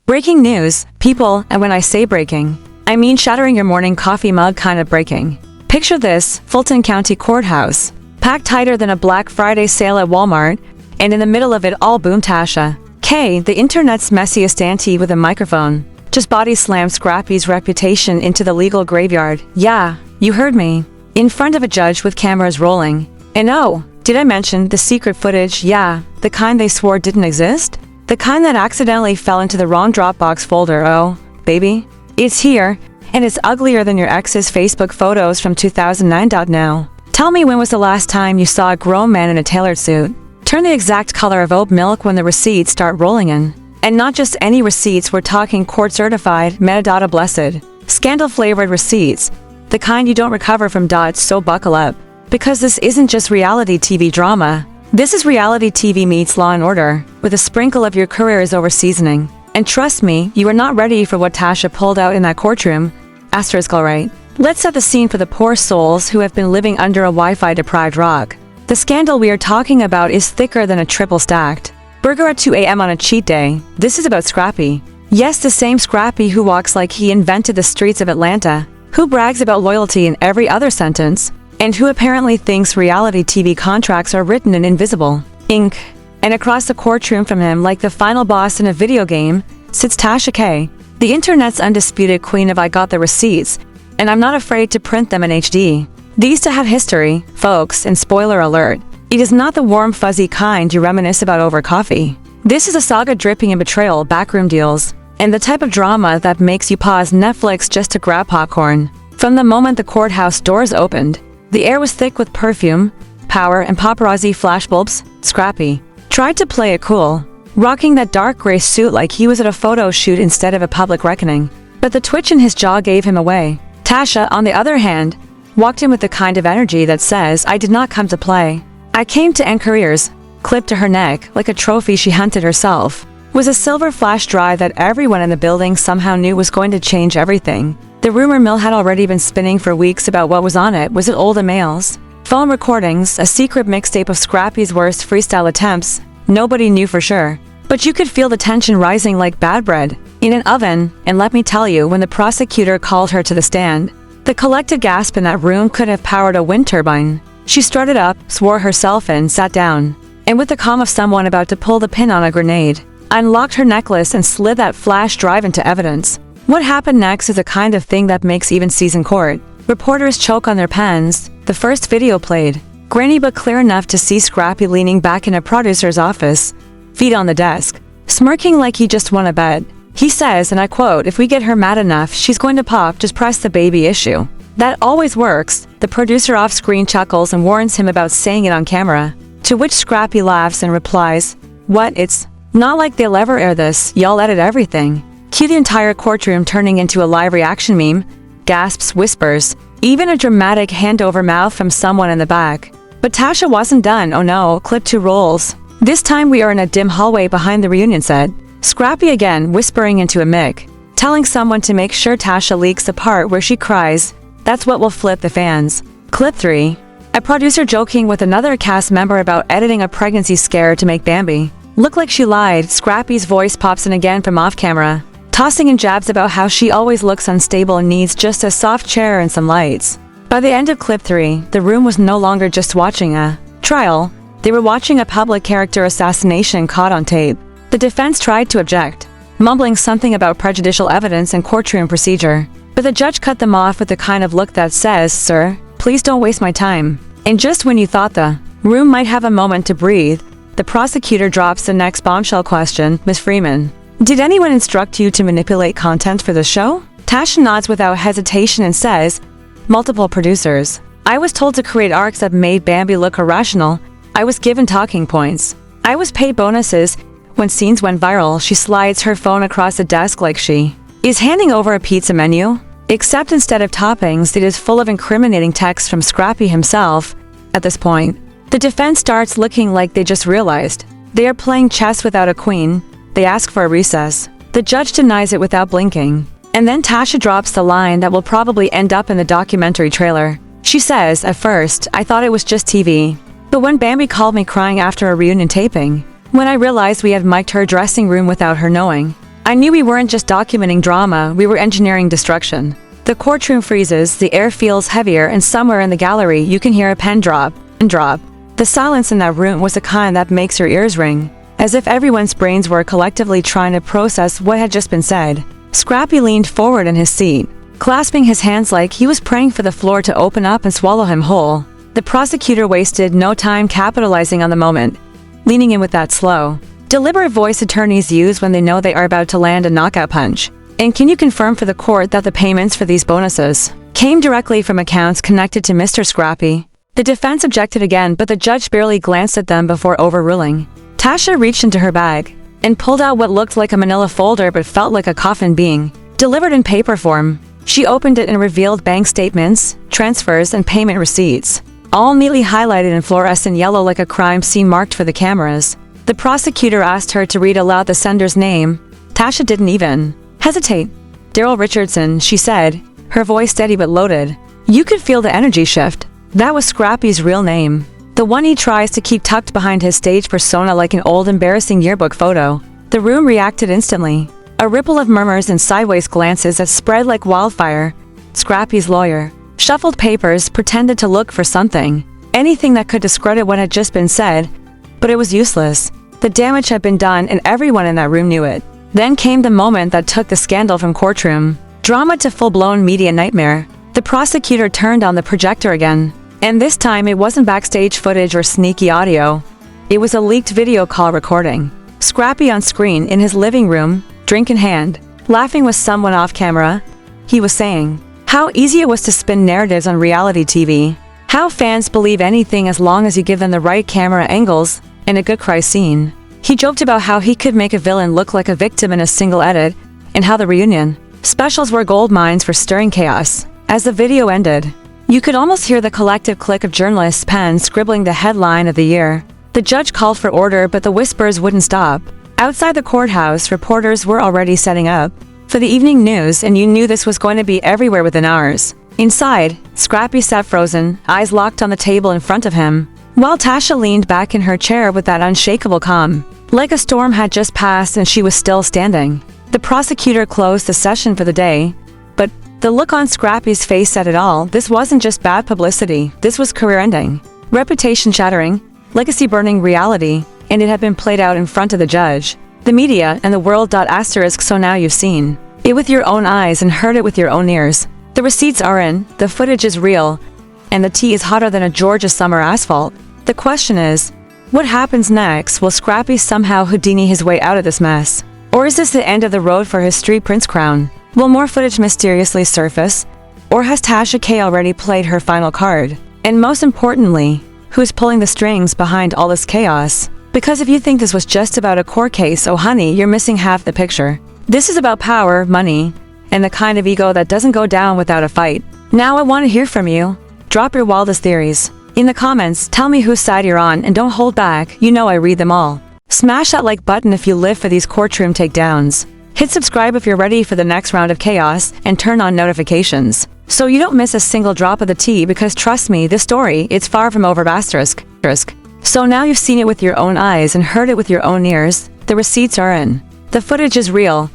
Breaking news, people, and when I say breaking, I mean shattering your morning coffee mug kind of breaking. Picture this, Fulton County Courthouse, packed tighter than a Black Friday sale at Walmart, and in the middle of it all boom Tasha K, the internet's messiest auntie with a microphone, just body slammed Scrappy's reputation into the legal graveyard. Yeah, you heard me. In front of a judge with cameras rolling. And oh, did I mention the secret footage? Yeah, the kind they swore didn't exist? The kind that accidentally fell into the wrong Dropbox folder. Oh, baby. It's here, and it's uglier than your ex's Facebook photos from 2009. Now, tell me, when was the last time you saw a grown man in a tailored suit turn the exact color of oat milk when the receipts start rolling in? And not just any receipts, we're talking court-certified, metadata blessed, scandal-flavored receipts, the kind you don't recover from. So buckle up, because this isn't just reality TV drama. This is reality TV meets Law & Order, with a sprinkle of your career's over seasoning. And trust me, you are not ready for what Tasha pulled out in that courtroom. Asterisk alright. Let's set the scene for the poor souls who have been living under a Wi-Fi deprived rock. The scandal we are talking about is thicker than a triple stacked burger at 2 a.m. on a cheat day. This is about Scrappy. Yes, the same Scrappy who walks like he invented the streets of Atlanta, who brags about loyalty in every other sentence, and who apparently thinks reality TV contracts are written in invisible ink. And across the courtroom from him, like the final boss in a video game, sits Tasha K, the internet's undisputed queen of I got the receipts, and I'm not afraid to print them in HD. These to have history, folks, and spoiler alert, it is not the warm fuzzy kind you reminisce about over coffee. This is a saga dripping in betrayal, backroom deals, and the type of drama that makes you pause Netflix just to grab popcorn. From the moment the courthouse doors opened, the air was thick with perfume, power, and paparazzi flashbulbs. Scrappy tried to play it cool, rocking that dark gray suit like he was at a photo shoot instead of a public reckoning, but the twitch in his jaw gave him away. Tasha, on the other hand, walked in with the kind of energy that says, I did not come to play. I came to end careers. Clipped to her neck, like a trophy she hunted herself, was a silver flash drive that everyone in the building somehow knew was going to change everything. The rumor mill had already been spinning for weeks about what was on it. Was it old emails, phone recordings, a secret mixtape of Scrappy's worst freestyle attempts? Nobody knew for sure. But you could feel the tension rising like bad bread in an oven, and let me tell you, when the prosecutor called her to the stand, the collective gasp in that room could have powered a wind turbine. She strutted up, swore herself in, sat down, and with the calm of someone about to pull the pin on a grenade, unlocked her necklace and slid that flash drive into evidence. What happened next is the kind of thing that makes even seasoned court reporters choke on their pens. The first video played, grainy but clear enough to see Scrappy leaning back in a producer's office, feet on the desk, smirking like he just won a bet. He says, and I quote, if we get her mad enough, she's going to pop, just press the baby issue. That always works. The producer off-screen chuckles and warns him about saying it on camera, to which Scrappy laughs and replies, what, it's not like they'll ever air this, y'all edit everything. Cue the entire courtroom turning into a live reaction meme, gasps, whispers, even a dramatic hand over mouth from someone in the back. But Tasha wasn't done. Oh no, clip 2 rolls. This time we are in a dim hallway behind the reunion set. Scrappy again whispering into a mic, telling someone to make sure Tasha leaks the part where she cries. That's what will flip the fans. Clip 3. A producer joking with another cast member about editing a pregnancy scare to make Bambi look like she lied. Scrappy's voice pops in again from off camera, tossing in jabs about how she always looks unstable and needs just a soft chair and some lights. By the end of clip 3, the room was no longer just watching a trial, they were watching a public character assassination caught on tape. The defense tried to object, mumbling something about prejudicial evidence and courtroom procedure, but the judge cut them off with the kind of look that says, sir, please don't waste my time. And just when you thought the room might have a moment to breathe, the prosecutor drops the next bombshell question. Ms. Freeman, did anyone instruct you to manipulate content for the show? Tasha nods without hesitation and says, multiple producers. I was told to create arcs that made Bambi look irrational. I was given talking points. I was paid bonuses. When scenes went viral, she slides her phone across the desk like she is handing over a pizza menu. Except instead of toppings, it is full of incriminating text from Scrappy himself. At this point, the defense starts looking like they just realized they are playing chess without a queen. They ask for a recess. The judge denies it without blinking. And then Tasha drops the line that will probably end up in the documentary trailer. She says, at first, I thought it was just TV. But when Bambi called me crying after a reunion taping, when I realized we had mic'd her dressing room without her knowing, I knew we weren't just documenting drama, we were engineering destruction. The courtroom freezes, the air feels heavier, and somewhere in the gallery you can hear a pen drop and drop. The silence in that room was the kind that makes your ears ring, as if everyone's brains were collectively trying to process what had just been said. Scrappy leaned forward in his seat, clasping his hands like he was praying for the floor to open up and swallow him whole. The prosecutor wasted no time capitalizing on the moment, leaning in with that slow, deliberate voice attorneys use when they know they are about to land a knockout punch. And can you confirm for the court that the payments for these bonuses came directly from accounts connected to Mr. Scrappy? The defense objected again, but the judge barely glanced at them before overruling. Tasha reached into her bag and pulled out what looked like a manila folder but felt like a coffin being delivered in paper form. She opened it and revealed bank statements, transfers, and payment receipts, all neatly highlighted in fluorescent yellow like a crime scene marked for the cameras. The prosecutor asked her to read aloud the sender's name. Tasha didn't even hesitate. Daryl Richardson, she said, her voice steady but loaded. You could feel the energy shift. That was Scrappy's real name. The one he tries to keep tucked behind his stage persona like an old embarrassing yearbook photo. The room reacted instantly. A ripple of murmurs and sideways glances that spread like wildfire. Scrappy's lawyer shuffled papers, pretended to look for something, anything that could discredit what had just been said, but it was useless. The damage had been done and everyone in that room knew it. Then came the moment that took the scandal from courtroom drama to full-blown media nightmare. The prosecutor turned on the projector again, and this time it wasn't backstage footage or sneaky audio. It was a leaked video call recording. Scrappy on screen in his living room, drink in hand, laughing with someone off camera. He was saying how easy it was to spin narratives on reality TV, how fans believe anything as long as you give them the right camera angles and a good cry scene. He joked about how he could make a villain look like a victim in a single edit, and how the reunion specials were gold mines for stirring chaos. As the video ended, you could almost hear the collective click of journalists' pens scribbling the headline of the year. The judge called for order, but the whispers wouldn't stop. Outside the courthouse, reporters were already setting up for the evening news, and you knew this was going to be everywhere within hours. Inside, Scrappy sat frozen, eyes locked on the table in front of him, while Tasha leaned back in her chair with that unshakable calm. Like a storm had just passed and she was still standing. The prosecutor closed the session for the day, but the look on Scrappy's face said it all. This wasn't just bad publicity, this was career-ending, reputation-shattering, legacy-burning reality, and it had been played out in front of the judge, the media, and the world. So now you've seen it with your own eyes and heard it with your own ears. The receipts are in, the footage is real, and the tea is hotter than a Georgia summer asphalt. The question is, what happens next? Will Scrappy somehow Houdini his way out of this mess? Or is this the end of the road for his street prince crown? Will more footage mysteriously surface? Or has Tasha K already played her final card? And most importantly, who's pulling the strings behind all this chaos? Because if you think this was just about a court case, oh honey, you're missing half the picture. This is about power, money, and the kind of ego that doesn't go down without a fight. Now I want to hear from you. Drop your wildest theories in the comments. Tell me whose side you're on and don't hold back. You know I read them all. Smash that like button if you live for these courtroom takedowns. Hit subscribe if you're ready for the next round of chaos, and turn on notifications so you don't miss a single drop of the tea, because trust me, this story, it's far from over. So now you've seen it with your own eyes and heard it with your own ears. The receipts are in, the footage is real,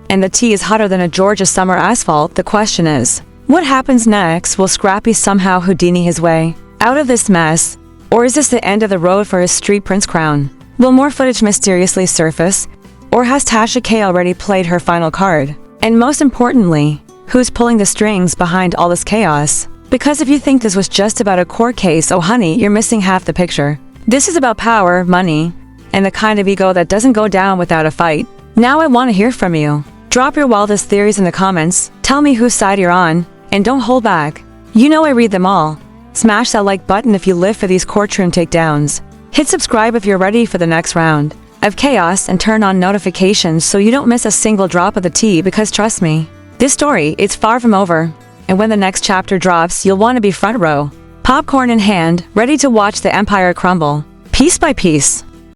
and the tea is hotter than a Georgia summer asphalt. The question is, what happens next? Will Scrappy somehow Houdini his way out of this mess? Or is this the end of the road for his street prince crown? Will more footage mysteriously surface? Or has Tasha K already played her final card? And most importantly, who's pulling the strings behind all this chaos? Because if you think this was just about a court case, oh honey, you're missing half the picture. This is about power, money, and the kind of ego that doesn't go down without a fight. Now I want to hear from you. Drop your wildest theories in the comments. Tell me whose side you're on, and don't hold back. You know I read them all. Smash that like button if you live for these courtroom takedowns. Hit subscribe if you're ready for the next round of chaos, and turn on notifications so you don't miss a single drop of the tea, because trust me, this story, it's far from over. And when the next chapter drops, you'll want to be front row, popcorn in hand, ready to watch the empire crumble, piece by piece.